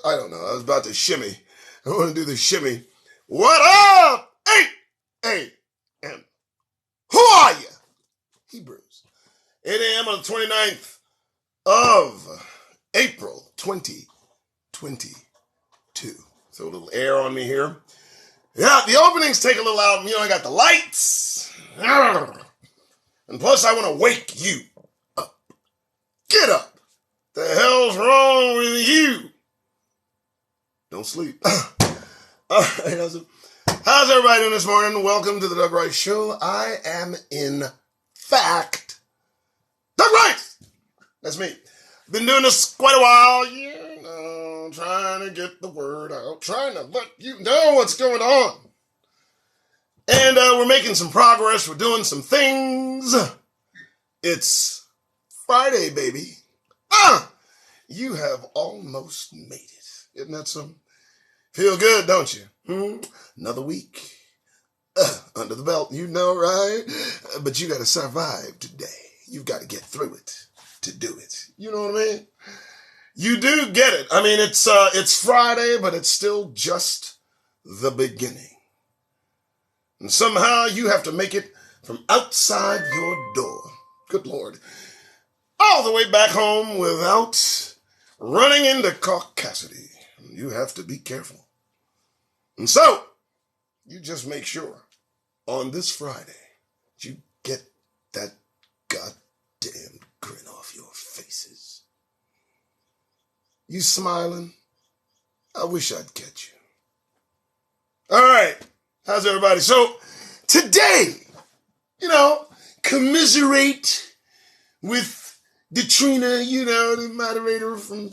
I don't know. I was about to shimmy. I want to do the shimmy. What up? 8 a.m. Who are you? Hebrews. 8 a.m. on the 29th of April, 2022. So a little air on me here. Yeah, the openings take a little out. I got the lights. And plus, I want to wake you up. Get up. The hell's wrong with you? Don't sleep. How's everybody doing this morning? Welcome to the Doug Rice Show. I am, in fact, Doug Rice. That's me. Been doing this quite a while. Trying to get the word out. Trying to let you know what's going on. And we're making some progress. We're doing some things. It's Friday, baby. You have almost made it. Isn't that something? Feel good, don't you? Another week under the belt, right? But you got to survive today. You've got to get through it to do it. You know what I mean? You do get it. I mean, it's Friday, but it's still just the beginning. And somehow you have to make it from outside your door. Good Lord. All the way back home without running into caucasity. You have to be careful. And so, you just make sure on this Friday you get that goddamn grin off your faces. You smiling? I wish I'd catch you. All right. How's everybody? So, today, commiserate with Detrina, the moderator from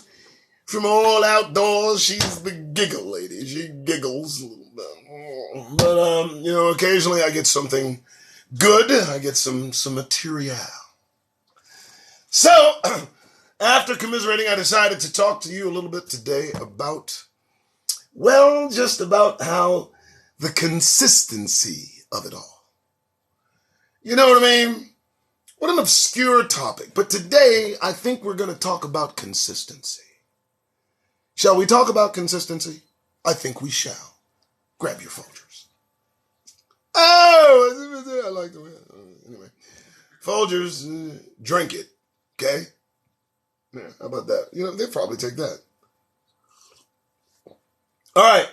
All Outdoors. She's the giggle lady. She giggles a little bit. But, occasionally I get something good. I get some material. So, after commiserating, I decided to talk to you a little bit today about, just about how the consistency of it all. You know what I mean? What an obscure topic. But today, I think we're going to talk about consistency. Shall we talk about consistency? I think we shall. Grab your Folgers. Oh, I like the way. Anyway, Folgers, drink it, okay? Yeah, how about that? They'll probably take that. All right.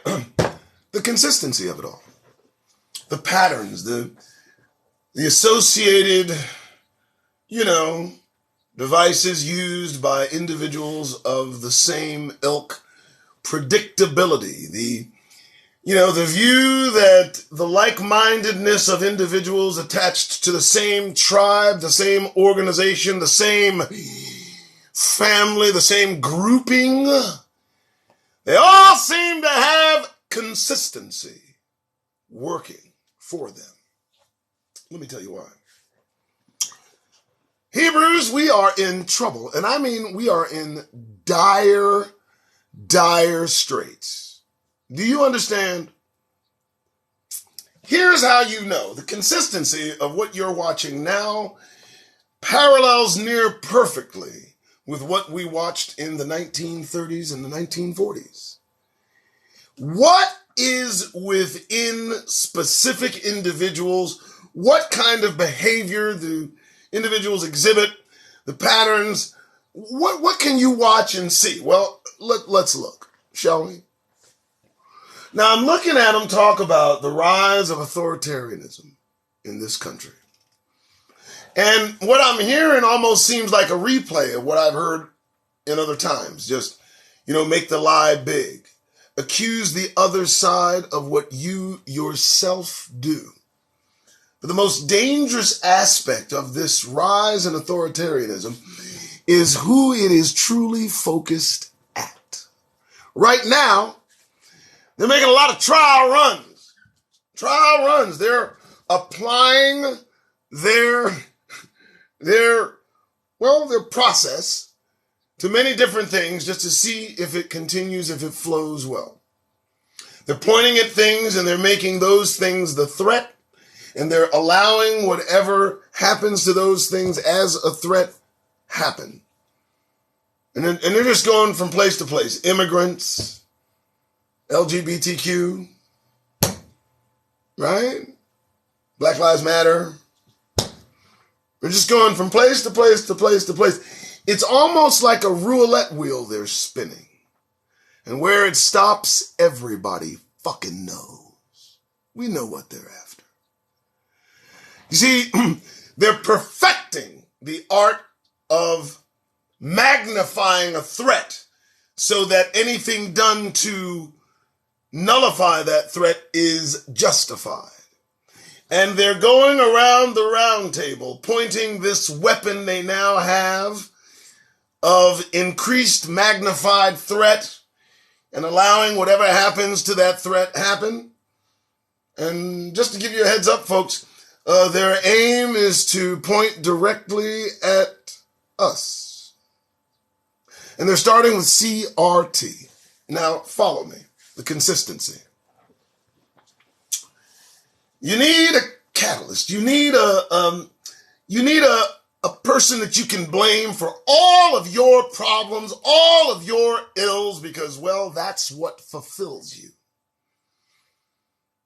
The consistency of it all. The patterns, the associated, devices used by individuals of the same ilk, predictability, the view that the like-mindedness of individuals attached to the same tribe, the same organization, the same family, the same grouping, they all seem to have consistency working for them. Let me tell you why. Hebrews, we are in trouble. And I mean, we are in dire straits. Do you understand? Here's how you know. The consistency of what you're watching now parallels near perfectly with what we watched in the 1930s and the 1940s. What is within specific individuals? What kind of behavior do individuals exhibit? The patterns? What can you watch and see? Well, let's look, shall we? Now, I'm looking at them talk about the rise of authoritarianism in this country. And what I'm hearing almost seems like a replay of what I've heard in other times. Just, make the lie big. Accuse the other side of what you yourself do. But the most dangerous aspect of this rise in authoritarianism is who it is truly focused at. Right now, they're making a lot of trial runs. They're applying their process to many different things just to see if it continues, if it flows well. They're pointing at things and they're making those things the threat, and they're allowing whatever happens to those things as a threat happen. And they're just going from place to place. Immigrants, LGBTQ, right? Black Lives Matter. They're just going from place to place to place to place. It's almost like a roulette wheel they're spinning. And where it stops, everybody fucking knows. We know what they're after. You see, they're perfecting the art of magnifying a threat so that anything done to nullify that threat is justified. And they're going around the round table pointing this weapon they now have of increased magnified threat and allowing whatever happens to that threat happen. And just to give you a heads up, folks, their aim is to point directly at us. And they're starting with CRT. Now, follow me. The consistency. You need a catalyst. You need a person that you can blame for all of your problems, all of your ills, because, well, that's what fulfills you.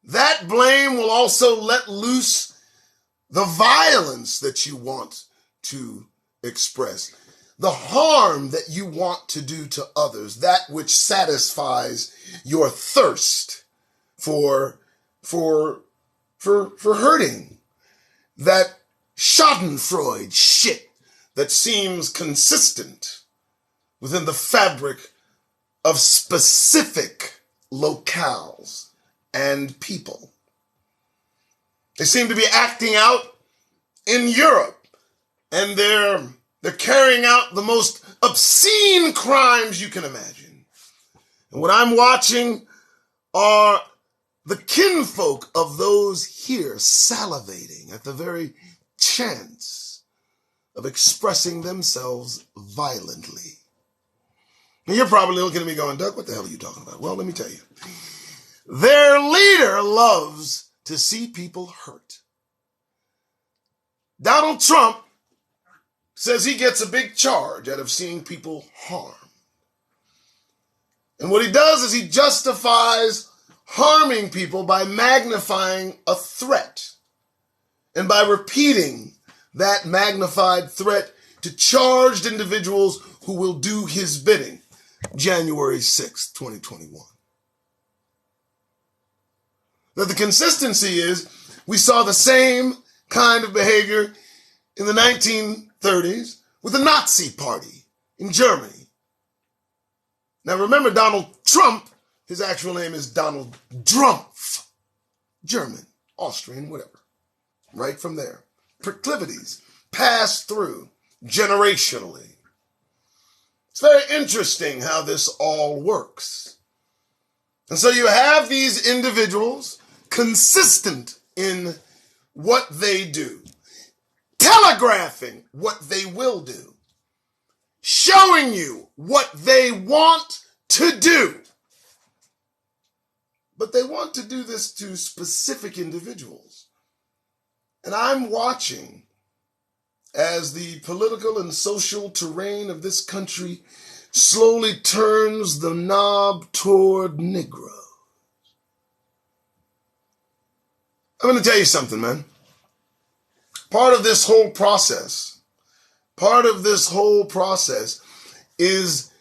That blame will also let loose the violence that you want to express, the harm that you want to do to others, that which satisfies your thirst for hurting, that schadenfreude shit that seems consistent within the fabric of specific locales and people. They seem to be acting out in Europe, and they're carrying out the most obscene crimes you can imagine. And what I'm watching are the kinfolk of those here salivating at the very chance of expressing themselves violently. And you're probably looking at me going, Doug, what the hell are you talking about? Well, let me tell you. Their leader loves to see people hurt. Donald Trump says he gets a big charge out of seeing people harmed. And what he does is he justifies harming people by magnifying a threat and by repeating that magnified threat to charged individuals who will do his bidding. January 6th, 2021. Now, the consistency is we saw the same kind of behavior in the 1930s with the Nazi Party in Germany. Now, remember, Donald Trump, his actual name is Donald Drumpf, German, Austrian, whatever. Right from there. Proclivities pass through generationally. It's very interesting how this all works. And so you have these individuals consistent in what they do, telegraphing what they will do, showing you what they want to do. But they want to do this to specific individuals. And I'm watching as the political and social terrain of this country slowly turns the knob toward Negroes. I'm going to tell you something, man. Part of this whole process is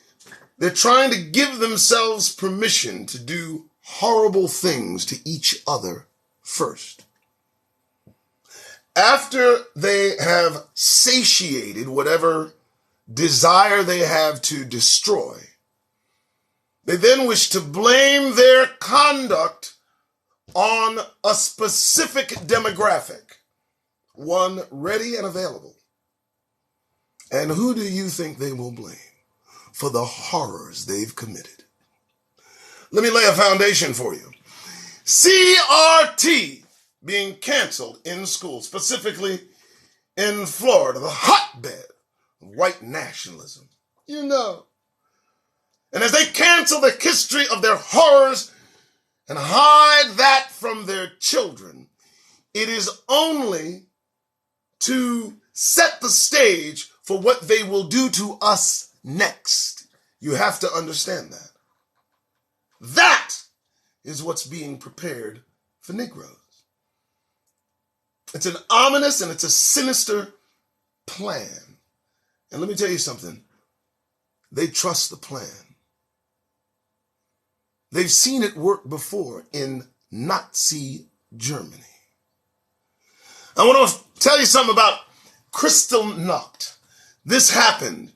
they're trying to give themselves permission to do horrible things to each other first. After they have satiated whatever desire they have to destroy, they then wish to blame their conduct on a specific demographic, one ready and available. And who do you think they will blame for the horrors they've committed? Let me lay a foundation for you. CRT being canceled in schools, specifically in Florida, the hotbed of white nationalism. You know. And as they cancel the history of their horrors and hide that from their children, it is only to set the stage for what they will do to us next. You have to understand that. That is what's being prepared for Negroes. It's an ominous and it's a sinister plan. And let me tell you something. They trust the plan. They've seen it work before in Nazi Germany. I want to tell you something about Kristallnacht. This happened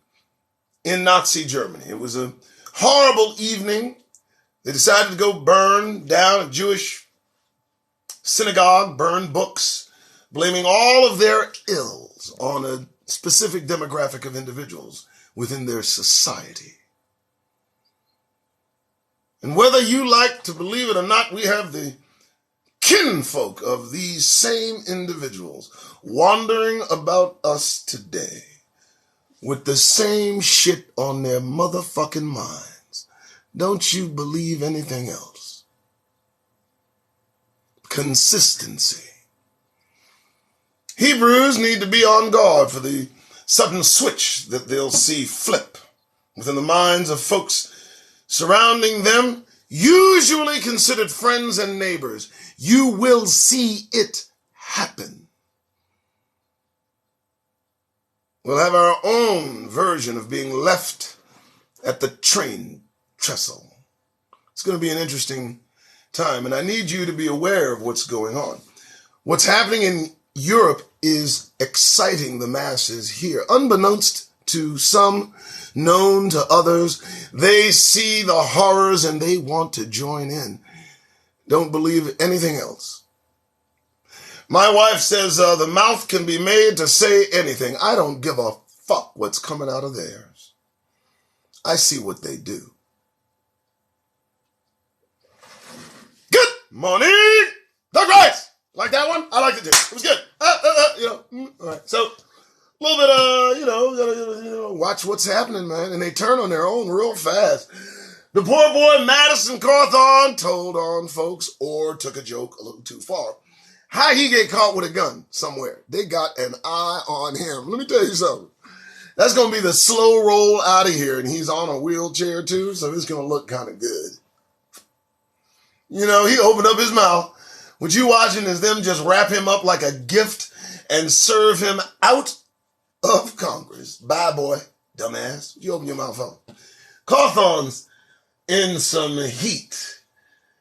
in Nazi Germany. It was a horrible evening. They decided to go burn down a Jewish synagogue, burn books, blaming all of their ills on a specific demographic of individuals within their society. And whether you like to believe it or not, we have the kinfolk of these same individuals wandering about us today with the same shit on their motherfucking minds. Don't you believe anything else? Consistency. Hebrews need to be on guard for the sudden switch that they'll see flip within the minds of folks surrounding them, usually considered friends and neighbors. You will see it happen. We'll have our own version of being left at the train trestle. It's going to be an interesting time, and I need you to be aware of what's going on. What's happening in Europe is exciting the masses here. Unbeknownst to some, known to others, they see the horrors and they want to join in. Don't believe anything else. My wife says the mouth can be made to say anything. I don't give a fuck what's coming out of theirs. I see what they do. Good morning, Doug Rice. Like that one? I liked it too. It was good. All right. So, a little bit, watch what's happening, man. And they turn on their own real fast. The poor boy Madison Cawthorn told on folks or took a joke a little too far. How he get caught with a gun somewhere? They got an eye on him. Let me tell you something. That's going to be the slow roll out of here. And he's on a wheelchair too, so it's going to look kind of good. You know, he opened up his mouth. What you watching is them just wrap him up like a gift and serve him out of Congress. Bye, boy, dumbass. You open your mouth up. Cawthorn's in some heat.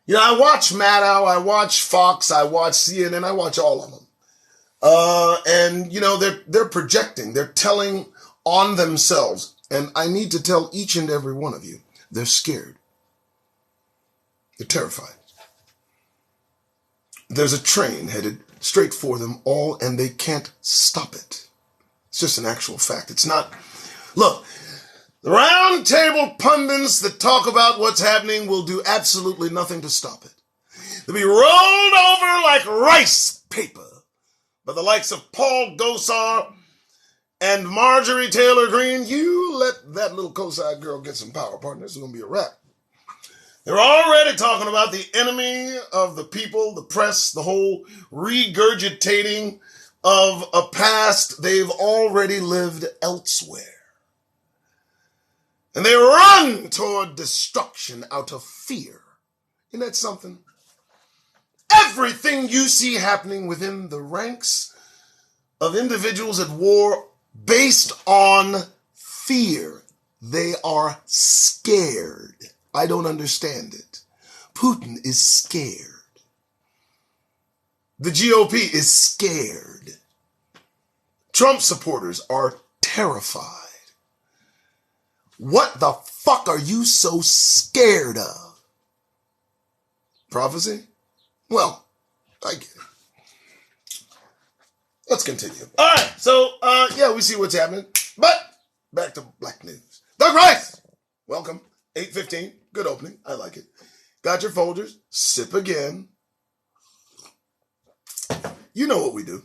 You know, I watch Maddow, I watch Fox, I watch CNN, I watch all of them. And, you know, they're projecting, they're telling on themselves. And I need to tell each and every one of you, they're scared. They're terrified. There's a train headed straight for them all, and they can't stop it. It's just an actual fact. It's not. Look, the round table pundits that talk about what's happening will do absolutely nothing to stop it. They'll be rolled over like rice paper by the likes of Paul Gosar and Marjorie Taylor Greene. You let that little co-side girl get some power, partner. This is going to be a wrap. They're already talking about the enemy of the people, the press, the whole regurgitating of a past they've already lived elsewhere. And they run toward destruction out of fear. Isn't that something? Everything you see happening within the ranks of individuals at war based on fear. They are scared. I don't understand it. Putin is scared. The GOP is scared. Trump supporters are terrified. What the fuck are you so scared of? Prophecy? Well, I get it. Let's continue. All right, so, we see what's happening. But, back to Black News. Doug Rice, welcome. 8:15, good opening. I like it. Got your folders. Sip again. You know what we do.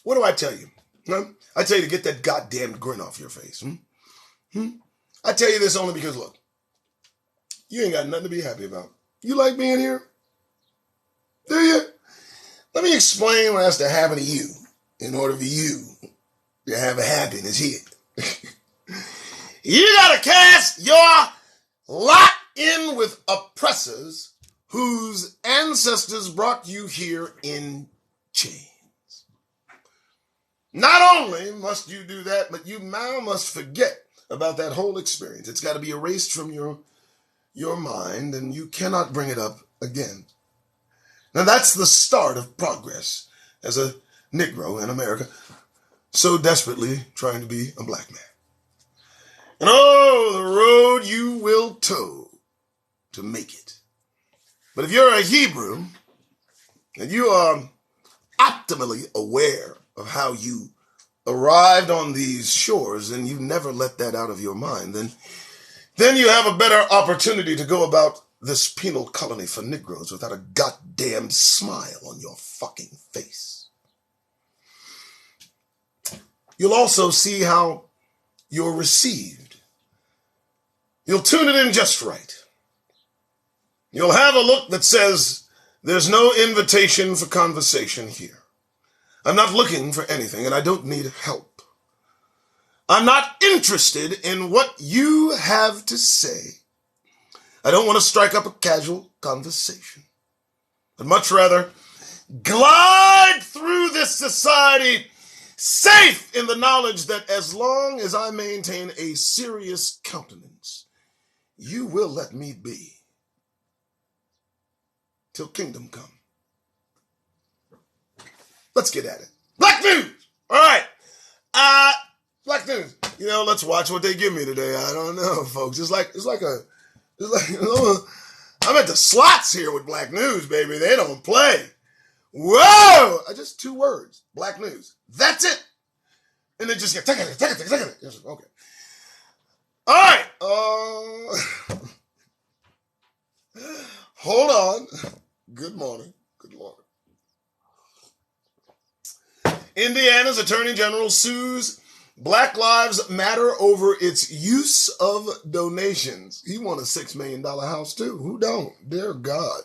What do I tell you? Huh? I tell you to get that goddamn grin off your face. I tell you this only because, look, you ain't got nothing to be happy about. You like being here? Do you? Let me explain what has to happen to you in order for you to have a happiness here. You got to cast your lot in with oppressors whose ancestors brought you here in chains. Not only must you do that, but you now must forget about that whole experience. It's got to be erased from your mind, and you cannot bring it up again. Now that's the start of progress as a Negro in America, so desperately trying to be a black man. And oh, the road you will toe to make it. But if you're a Hebrew and you are optimally aware of how you arrived on these shores and you never let that out of your mind, then you have a better opportunity to go about this penal colony for Negroes without a goddamn smile on your fucking face. You'll also see how you're received. You'll tune it in just right. You'll have a look that says, there's no invitation for conversation here. I'm not looking for anything, and I don't need help. I'm not interested in what you have to say. I don't want to strike up a casual conversation. I'd much rather glide through this society safe in the knowledge that as long as I maintain a serious countenance, you will let me be till kingdom come. Let's get at it. Black news! All right. Black news. You know, let's watch what they give me today. I don't know, folks. It's like I'm at the slots here with black news, baby. They don't play. Whoa! Just 2 words. Black news. That's it. And then just get, take it. Okay. All right. Hold on. Good morning. Indiana's Attorney General sues Black Lives Matter over its use of donations. He won a $6 million house too. Who don't? Dear God.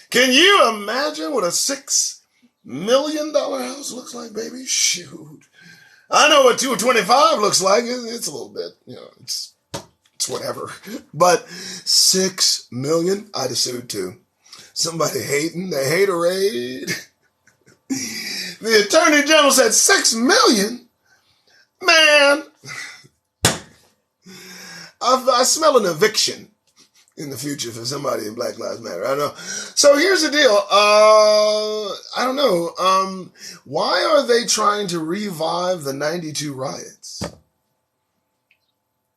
Can you imagine what a $6 million house looks like, baby? Shoot. I know what 225 looks like. It's a little bit, it's whatever. But $6 million, I'd have sued too. Somebody hating, the haterade. The Attorney General said $6 million? Man, I smell an eviction in the future for somebody in Black Lives Matter. I don't know. So here's the deal. I don't know. Why are they trying to revive the 92 riots?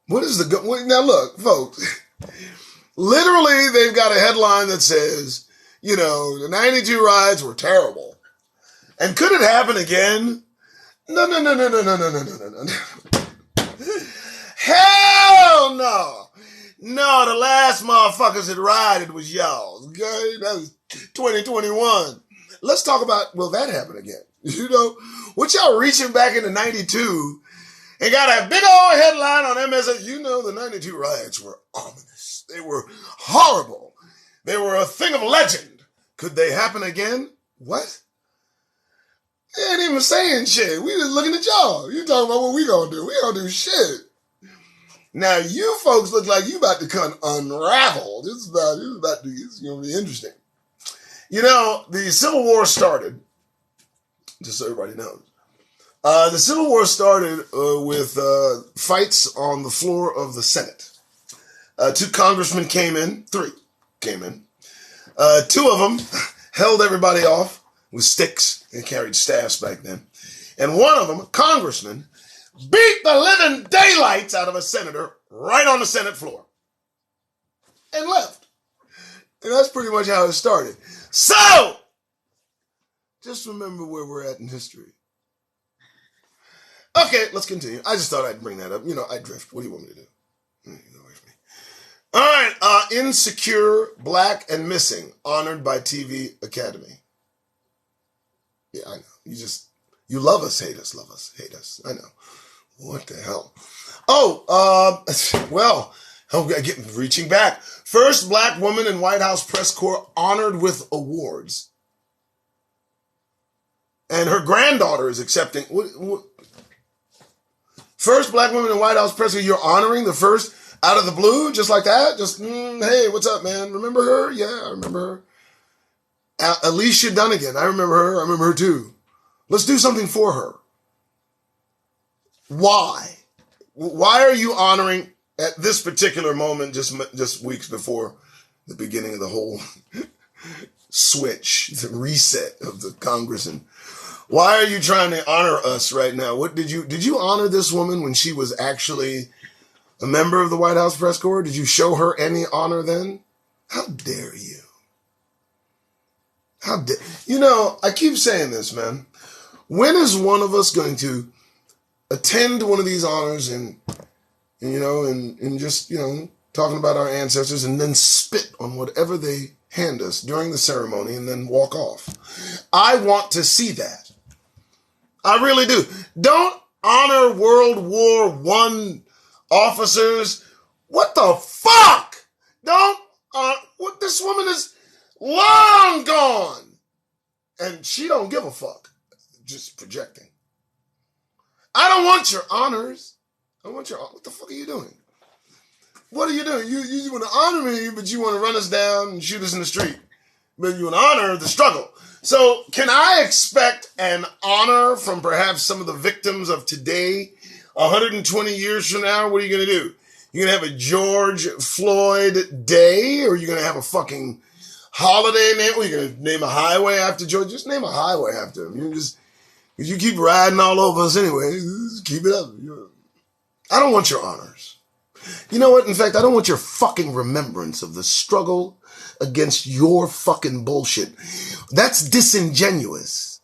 What is now look, folks, literally they've got a headline that says, the 92 riots were terrible. And could it happen again? No. Hell no. No, the last motherfuckers that rioted was y'all. Okay? That was 2021. Let's talk about, will that happen again? What y'all reaching back into 92 and got a big old headline on MSN. The 92 riots were ominous. They were horrible. They were a thing of legend. Could they happen again? What? They ain't even saying shit. We just looking at y'all. You talking about what we gonna do. We gonna do shit. Now you folks look like you about to come unravel. This is gonna be interesting. The Civil War started, just so everybody knows. The Civil War started with fights on the floor of the Senate. 2 congressmen came in, 3 came in. 2 of them held everybody off with sticks and carried staffs back then. And one of them, a congressman, beat the living daylights out of a senator right on the Senate floor and left. And that's pretty much how it started. So, just remember where we're at in history. Okay, let's continue. I just thought I'd bring that up. I drift. What do you want me to do? All right, Insecure, Black, and Missing, honored by TV Academy. Yeah, I know. You love us, hate us, love us, hate us. I know. What the hell? Reaching back. First Black woman in White House press corps honored with awards. And her granddaughter is accepting. First black woman in White House press corps, you're honoring the first out of the blue, just like that? Just, hey, what's up, man? Remember her? Yeah, I remember her. Alicia Dunnigan, I remember her. I remember her too. Let's do something for her. Why? Why are you honoring at this particular moment, just weeks before the beginning of the whole switch, the reset of the Congress? And why are you trying to honor us right now? What did you honor this woman when she was actually a member of the White House press corps? Did you show her any honor then? How dare you? How dare you? Know, I keep saying this, man. When is one of us going to attend one of these honors and just, talking about our ancestors and then spit on whatever they hand us during the ceremony and then walk off? I want to see that. I really do. Don't honor World War I officers. What the fuck? Don't, what, this woman is long gone. And she don't give a fuck. Just projecting. I don't want your honors. I want your, what the fuck are you doing? What are you doing? You want to honor me, but you want to run us down and shoot us in the street. But you want to honor the struggle. So can I expect an honor from perhaps some of the victims of today, 120 years from now? What are you going to do? You're going to have a George Floyd Day, or are you going to have a fucking holiday name? Or are you going to name a highway after George? Just name a highway after him. You keep riding all over us anyway. Just keep it up. I don't want your honors. You know what? In fact, I don't want your fucking remembrance of the struggle against your fucking bullshit. That's disingenuous.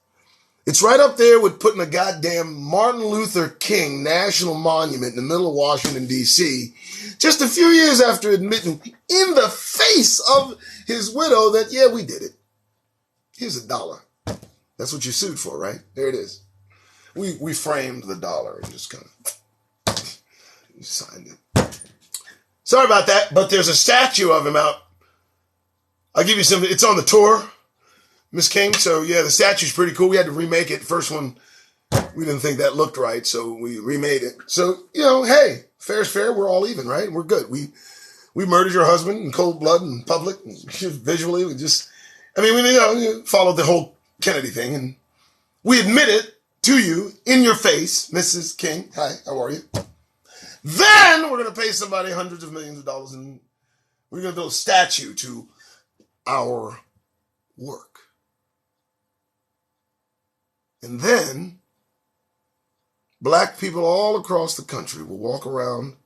It's right up there with putting a goddamn Martin Luther King National Monument in the middle of Washington, D.C., just a few years after admitting in the face of his widow that, yeah, we did it. Here's $1. That's what you sued for, right? There it is. We framed the dollar and just kind of signed it. Sorry about that, but there's a statue of him out. I'll give you something. It's on the tour, Miss King. So, yeah, the statue's pretty cool. We had to remake it. First one, we didn't think that looked right, so we remade it. So, hey, fair's fair. We're all even, right? We're good. We murdered your husband in cold blood in public. Visually, we followed the whole Kennedy thing, and we admit it to you in your face, Mrs. King. Hi, how are you? Then we're going to pay somebody hundreds of millions of dollars, and we're going to build a statue to our work. And then black people all across the country will walk around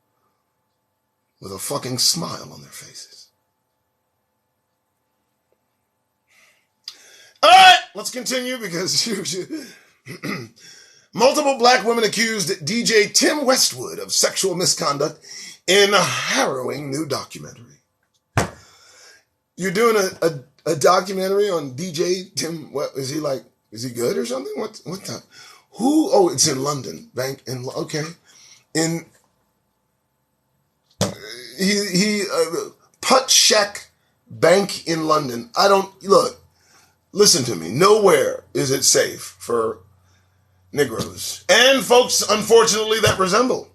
with a fucking smile on their faces. All right, let's continue because multiple black women accused DJ Tim Westwood of sexual misconduct in a harrowing new documentary. You're doing a documentary on DJ Tim. What is he like? Is he good or something? What the? Who? Oh, it's in London. Okay. He Putt Shack Bank in London. Listen to me. Nowhere is it safe for Negroes and folks, unfortunately, that resemble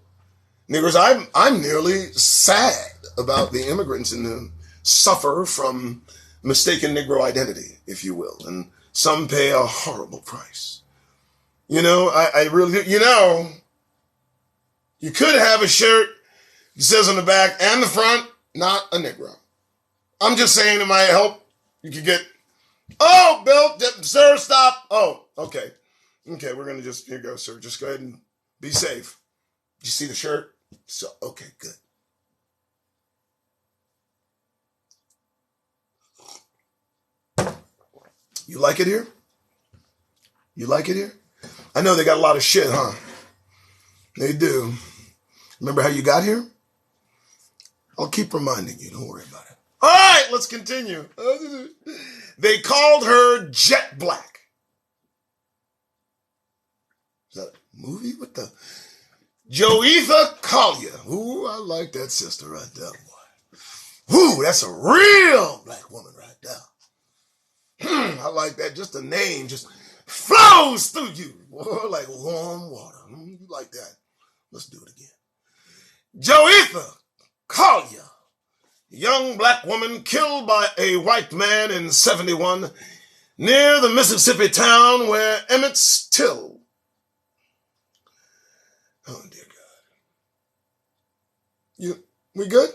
Negroes. I'm nearly sad about the immigrants and who suffer from mistaken Negro identity, if you will, and some pay a horrible price. I really, you could have a shirt that says on the back and the front, not a Negro. I'm just saying it might help. You could get, oh, Bill, sir, stop. Oh, okay. Okay, we're going to here you go, sir. Just go ahead and be safe. Did you see the shirt? So, okay, good. You like it here? You like it here? I know they got a lot of shit, huh? They do. Remember how you got here? I'll keep reminding you. Don't worry about it. All right, let's continue. They called her Jet Black. Is that a movie? What the? Joetha Collier. Ooh, I like that sister right there, boy. Ooh, that's a real black woman right there. I like that. Just the name just flows through you, boy, like warm water. You like that. Let's do it again. Joetha Collier, young black woman killed by a white man in 71 near the Mississippi town where Emmett Till. Oh, dear God. We good?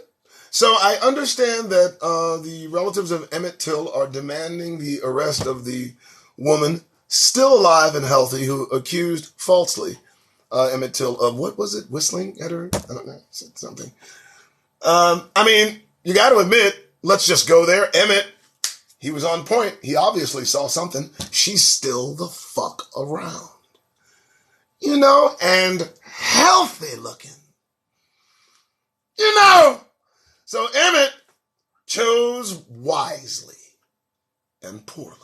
So I understand that the relatives of Emmett Till are demanding the arrest of the woman still alive and healthy who accused falsely Emmett Till of, what was it, whistling at her? I don't know, something. I mean, you got to admit, let's just go there. Emmett, he was on point. He obviously saw something. She's still the fuck around. You know, and healthy looking. You know. So Emmett chose wisely and poorly.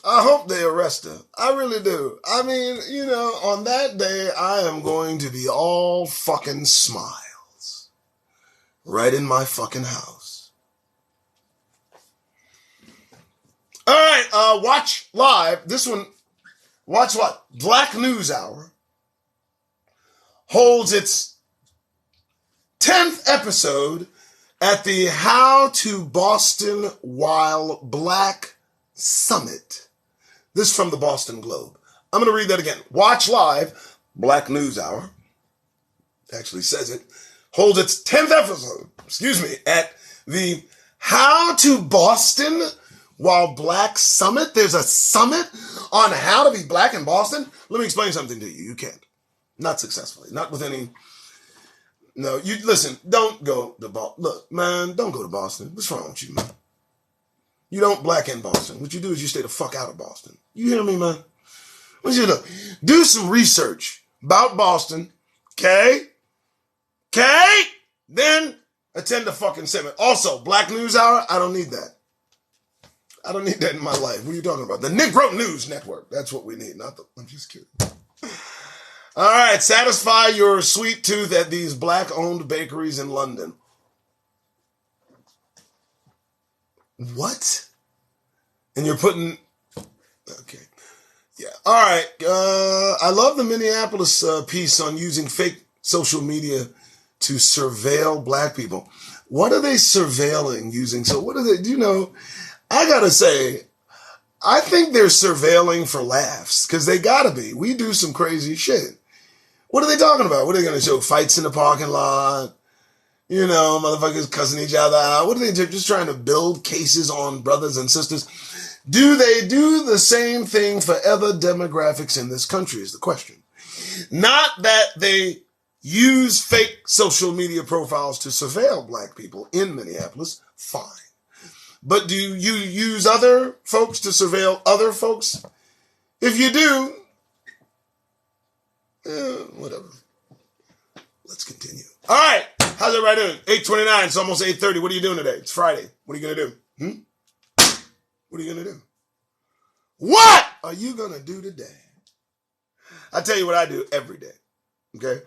I hope they arrest her. I really do. I mean, you know, on that day, I am going to be all fucking smiles. Right in my fucking house. All right, watch live. This one, watch what? Black News Hour holds its 10th episode at the How to Boston While Black Summit. This from the Boston Globe. I'm going to read that again. Watch live, Black News Hour, actually says it, holds its 10th episode, at the How to Boston While Black Summit. There's a summit on how to be black in Boston? Let me explain something to you. You can't. Not successfully. Not with any... No, you listen, don't go to Boston. Look, man, don't go to Boston. What's wrong with you, man? You don't black in Boston. What you do is you stay the fuck out of Boston. You hear me, man? What you do? Do some research about Boston, okay? Okay? Then attend the fucking summit. Also, Black News Hour, I don't need that. I don't need that in my life. What are you talking about? The Negro News Network. That's what we need. I'm just kidding. All right, satisfy your sweet tooth at these black-owned bakeries in London. What? And you're putting... Okay. Yeah. All right. I love the Minneapolis piece on using fake social media to surveil black people. What are they surveilling using? So what are they... You know, I got to say, I think they're surveilling for laughs because they got to be. We do some crazy shit. What are they talking about? What are they going to show? Fights in the parking lot? You know, motherfuckers cussing each other out. What are they just trying to build cases on brothers and sisters? Do they do the same thing for other demographics in this country is the question. Not that they use fake social media profiles to surveil black people in Minneapolis. Fine. But do you use other folks to surveil other folks? If you do, whatever. Let's continue. All right. How's everybody doing? 8:29. It's almost 8:30. What are you doing today? It's Friday. What are you going to do? What are you going to do? What are you going to do today? I tell you what I do every day. Okay?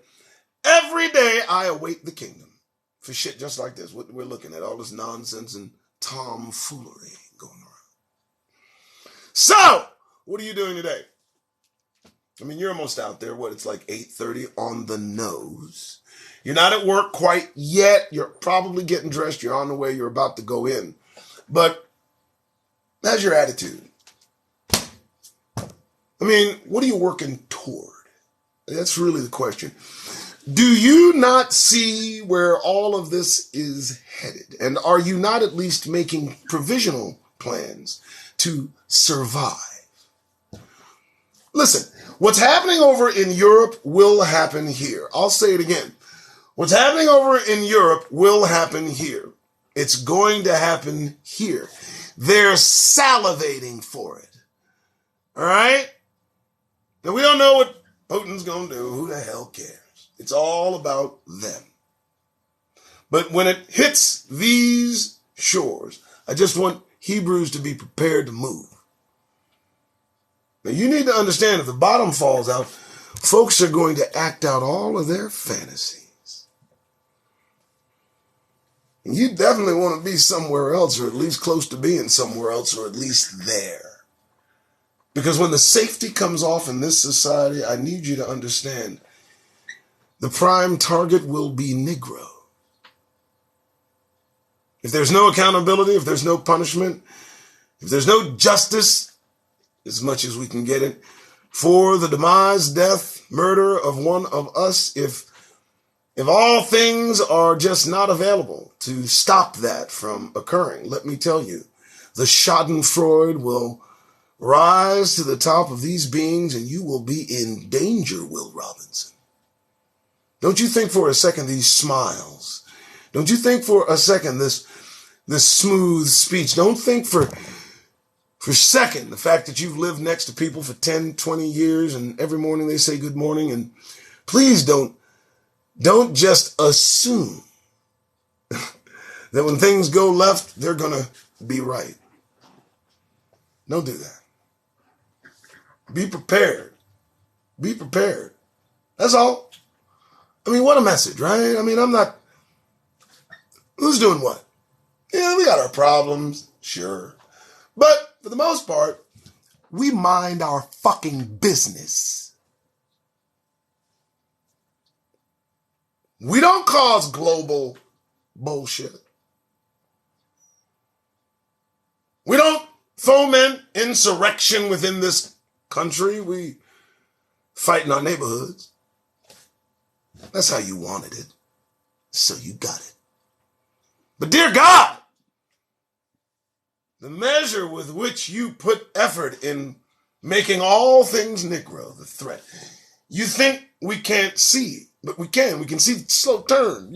Every day I await the kingdom for shit just like this. What we're looking at, all this nonsense and tomfoolery going around. So, what are you doing today? I mean, you're almost out there. What, it's like 8:30 on the nose. You're not at work quite yet. You're probably getting dressed. You're on the way. You're about to go in. But how's your attitude? I mean, what are you working toward? That's really the question. Do you not see where all of this is headed? And are you not at least making provisional plans to survive? Listen, what's happening over in Europe will happen here. I'll say it again. What's happening over in Europe will happen here. It's going to happen here. They're salivating for it. All right? Now, we don't know what Putin's going to do. Who the hell cares? It's all about them. But when it hits these shores, I just want Hebrews to be prepared to move. Now, you need to understand if the bottom falls out, folks are going to act out all of their fantasies. And you definitely want to be somewhere else, or at least close to being somewhere else, or at least there. Because when the safety comes off in this society, I need you to understand the prime target will be Negro. If there's no accountability, if there's no punishment, if there's no justice, as much as we can get it, for the demise, death, murder of one of us, if all things are just not available to stop that from occurring, let me tell you, the schadenfreude will rise to the top of these beings and you will be in danger, Will Robinson. Don't you think for a second these smiles. Don't you think for a second this smooth speech. Don't think for a second the fact that you've lived next to people for 10, 20 years and every morning they say good morning. And please don't just assume that when things go left, they're going to be right. Don't do that. Be prepared. Be prepared. That's all. I mean, what a message, right? I mean, who's doing what? Yeah, we got our problems, sure. But for the most part, we mind our fucking business. We don't cause global bullshit. We don't foment insurrection within this country. We fight in our neighborhoods. That's how you wanted it. So you got it. But dear God, the measure with which you put effort in making all things Negro the threat, you think we can't see, but we can. We can see the slow turn.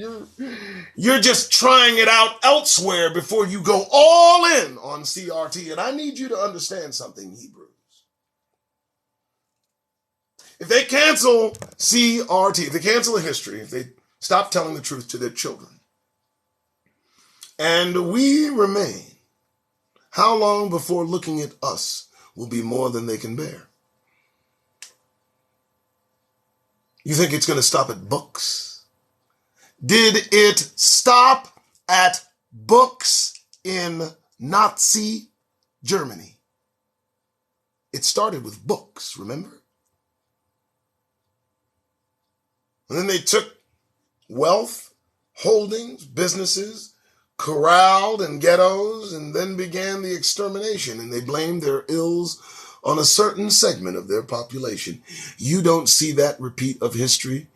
You're just trying it out elsewhere before you go all in on CRT. And I need you to understand something, Hebrews. If they cancel CRT, if they cancel the history, if they stop telling the truth to their children, and we remain, how long before looking at us will be more than they can bear? You think it's going to stop at books? Did it stop at books in Nazi Germany? It started with books, remember? And then they took wealth, holdings, businesses, corralled in ghettos, and then began the extermination, and they blamed their ills on a certain segment of their population. You don't see that repeat of history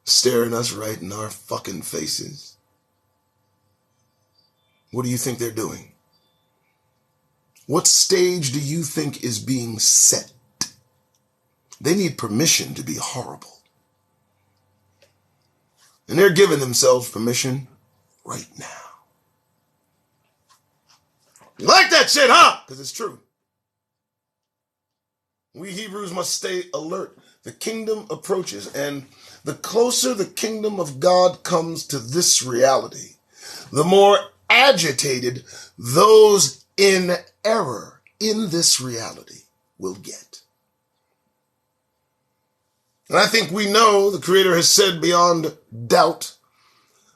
staring us right in our fucking faces. What do you think they're doing? What stage do you think is being set? They need permission to be horrible. And they're giving themselves permission right now. You like that shit, huh? Because it's true. We Hebrews must stay alert. The kingdom approaches, and the closer the kingdom of God comes to this reality, the more agitated those in error in this reality will get. And I think we know the Creator has said beyond doubt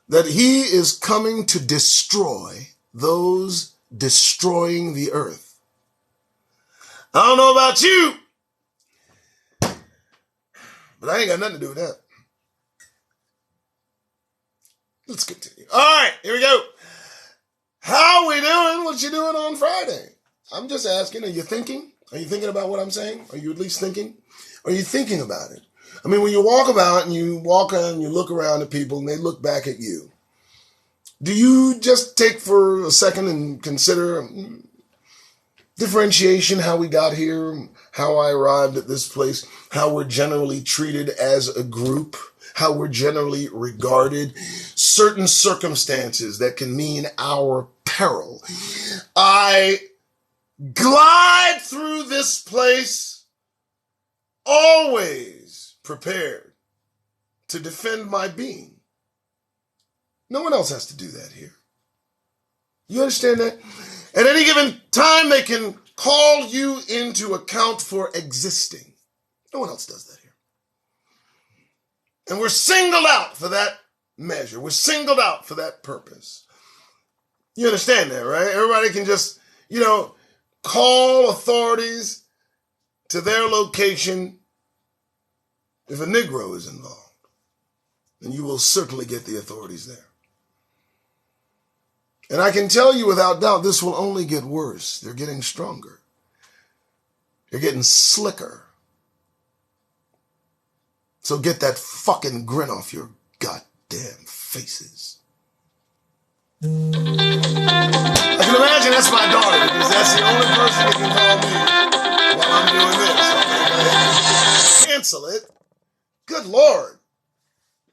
that he is coming to destroy those destroying the earth. I don't know about you, but I ain't got nothing to do with that. Let's continue. All right, here we go. How we doing? What you doing on Friday? I'm just asking, are you thinking? Are you thinking about what I'm saying? Are you at least thinking? Are you thinking about it? I mean, when you walk about and you walk on and you look around at people and they look back at you, do you just take for a second and consider differentiation, how we got here, how I arrived at this place, how we're generally treated as a group, how we're generally regarded, certain circumstances that can mean our peril. I glide through this place always prepared to defend my being. No one else has to do that here. You understand that? At any given time, they can call you into account for existing. No one else does that here. And we're singled out for that measure. We're singled out for that purpose. You understand that, right? Everybody can just, call authorities to their location if a Negro is involved. And you will certainly get the authorities there. And I can tell you without doubt, this will only get worse. They're getting stronger. They're getting slicker. So get that fucking grin off your goddamn faces. I can imagine that's my daughter, because that's the only person that can call me while I'm doing this. Okay, go ahead. Cancel it. Good Lord.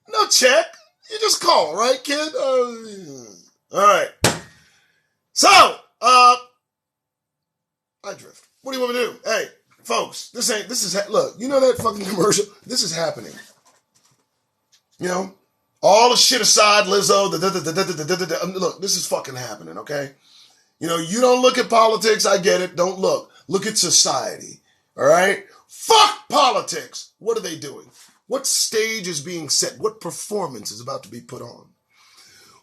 No check. You just call, right, kid? All right. So, I drift. What do you want me to do? Hey, folks, look, you know that fucking commercial? This is happening. You know, all the shit aside, Lizzo, look, this is fucking happening, okay? You know, you don't look at politics, I get it, don't look. Look at society, all right? Fuck politics! What are they doing? What stage is being set? What performance is about to be put on?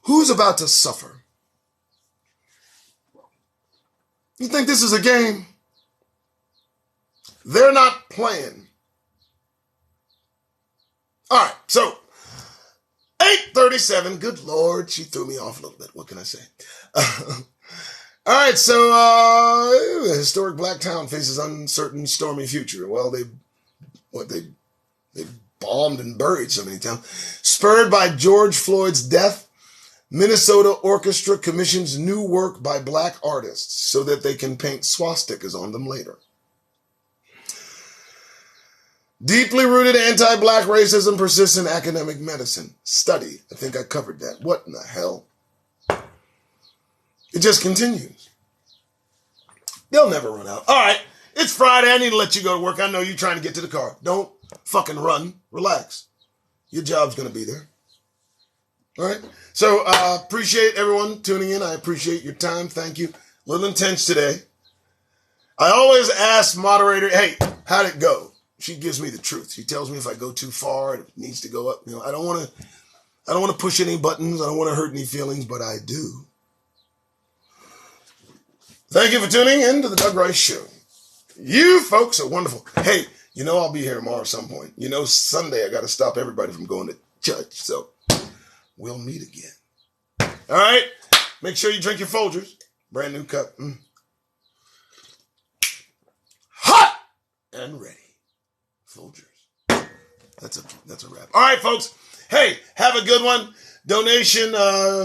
Who's about to suffer? You think this is a game? They're not playing. All right, so 8:37. Good Lord, she threw me off a little bit. What can I say? All right, so the historic black town faces uncertain, stormy future. Well, they bombed and buried so many towns. Spurred by George Floyd's death, Minnesota Orchestra commissions new work by black artists so that they can paint swastikas on them later. Deeply rooted anti-black racism persists in academic medicine. Study. I think I covered that. What in the hell? It just continues. They'll never run out. All right. It's Friday. I need to let you go to work. I know you're trying to get to the car. Don't fucking run. Relax. Your job's going to be there. All right. So appreciate everyone tuning in. I appreciate your time. Thank you. A little intense today. I always ask moderator, hey, how'd it go? She gives me the truth. She tells me if I go too far, it needs to go up. You know, I don't want to push any buttons. I don't want to hurt any feelings, but I do. Thank you for tuning in to the Doug Rice Show. You folks are wonderful. Hey, you know I'll be here tomorrow at some point. You know Sunday I got to stop everybody from going to church. So we'll meet again. All right? Make sure you drink your Folgers. Brand new cup. Hot and ready. Folgers. That's a wrap. All right, folks. Hey, have a good one. Donation,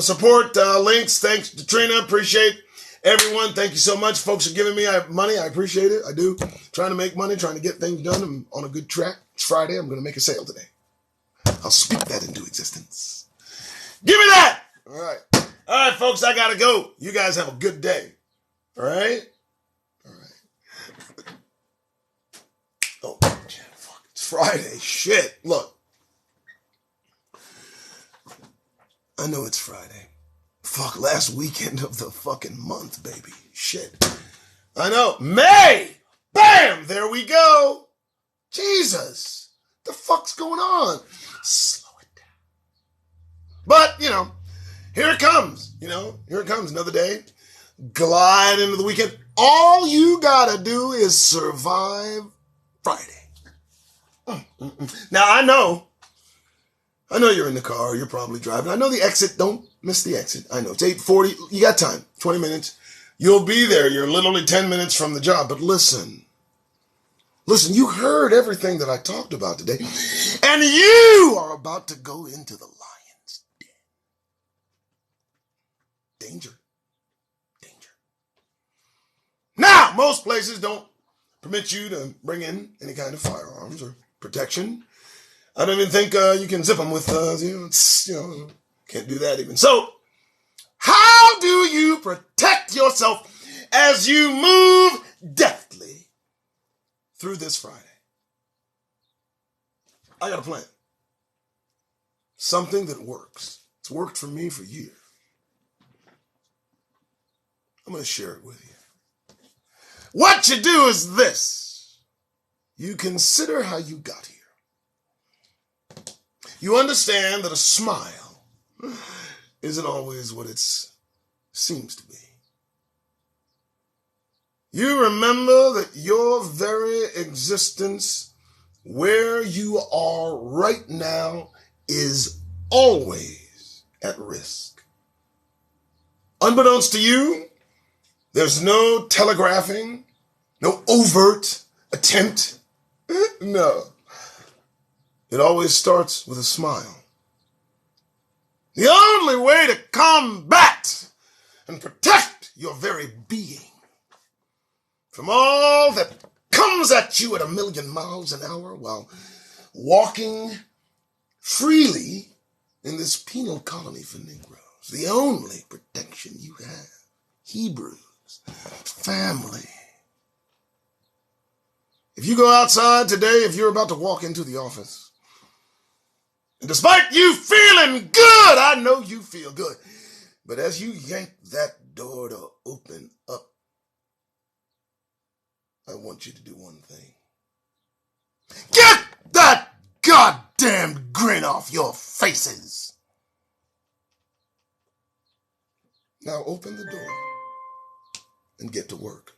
support, links. Thanks to Trina. Appreciate everyone. Thank you so much. Folks are giving me money. I appreciate it. I do. Trying to make money, trying to get things done. I'm on a good track. It's Friday. I'm going to make a sale today. I'll speak that into existence. Give me that. All right. All right, folks. I got to go. You guys have a good day. All right. All right. Oh, fuck. It's Friday. Shit. Look. I know it's Friday. Fuck, last weekend of the fucking month, baby. Shit. I know. May! Bam! There we go. Jesus. The fuck's going on? Slow it down. But, you know, here it comes. You know, here it comes. Another day. Glide into the weekend. All you gotta do is survive Friday. Now, I know you're in the car. You're probably driving. I know the exit. Don't miss the exit. I know. It's 8:40. You got time. 20 minutes. You'll be there. You're literally 10 minutes from the job. But listen. Listen, you heard everything that I talked about today. And you are about to go into the lion's den. Danger. Danger. Now, most places don't permit you to bring in any kind of firearms or protection. I don't even think you can zip them with, can't do that even. So, how do you protect yourself as you move deftly through this Friday? I got a plan. Something that works. It's worked for me for years. I'm going to share it with you. What you do is this. You consider how you got here. You understand that a smile isn't always what it seems to be. You remember that your very existence where you are right now is always at risk. Unbeknownst to you, there's no telegraphing, no overt attempt. No. It always starts with a smile. The only way to combat and protect your very being from all that comes at you at 1,000,000 miles an hour while walking freely in this penal colony for Negroes. The only protection you have. Hebrews, family. If you go outside today, if you're about to walk into the office, and despite you feeling good, I know you feel good, but as you yank that door to open up, I want you to do one thing. Get that goddamn grin off your faces. Now open the door and get to work.